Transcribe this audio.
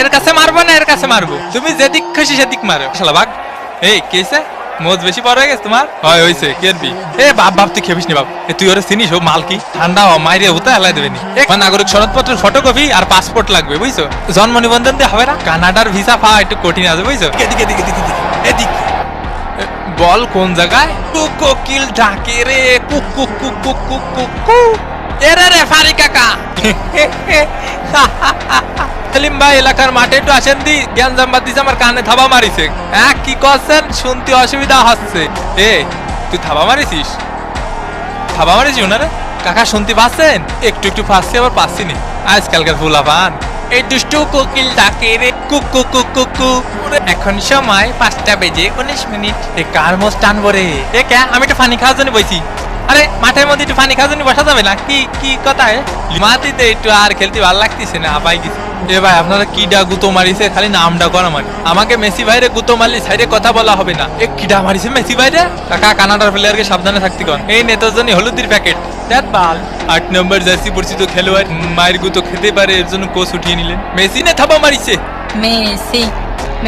এর কাছে মারবো না এর কাছে মারবো, তুমি যেদিক খুশি সেদিক মারো শালা বাঘ। এই কেসে মোজ বেশি পড়ে গেছে তোমার? হয় হইছে কেরবি। এ বাপ বাপ তুই খেপিস নি বাপ, তুই ওরে চিনিস? ও মাল কি ঠান্ডা হ, মাইরে হুতা হেলাই দেবে নি। নাগরিক সনদপত্রের ফটোকপি আর পাসপোর্ট লাগবে বুঝছো, জন্ম নিবন্ধন দিয়ে হবে না। কানাডার ভিসা পাওয়া একটু কঠিন আছে বুঝছো। এদিকে এদিকে এদিকে এদিক বল কোন জায়গায়? কোকিল ডাকে রে, cook cook cook cook cook cook cook. এরে রে ফারি কাকা। সেলিম ভাই এলাকার মাঠে একটু আসেন দি, জ্ঞানজাম বাদ দিছে, আমার কানে থাবা মারিছে। হ্যাঁ কি করছেন? শুনতে অসুবিধা হচ্ছে। এ তুই থাবা মারিছিস? থাবা মারিছিস ওনারে? কাকা শুনতে পাচ্ছেন? একটু একটু পাচ্ছি, আবার পাচ্ছি নি। আজকালকার ফুলা পান এই দুষ্টু কোকিল ডাকে রে, cook cook cook cook cook. এখন সময় 5:19। এ কার মোষ টানবো রে? এ কে? আমি একটু পানি খাওয়ার জন্য বইছি। আরে মাঠের মধ্যে একটু পানি খাওয়ার জন্য বসা যাবে না? কি কি কথা? মাটিতে একটু আর খেলতে ভালো লাগতেছে না, আপাই গেছে। এ ভাই আপনারা কিডা গুতো মারিছে? খালি নামটা করা মারি। আমাকে মেসি ভাইরে গুতো মারলি সাইডে কথা বলা হবে না। এ কিডা মারিছে মেসি ভাইরে? কাকা কানাডার প্লেয়ারকে সাবধানে থাকতে কন। এই নেতার জন্য হলুদের প্যাকেট দেখ বাল। 8 নম্বর জার্সি পরিচিত খেলোয়াড় মায়ের গুতো খেতে পারে, এর জন্য কোচ উঠিয়ে নিলেন। মেসি না থাবা মারিছে? Messi.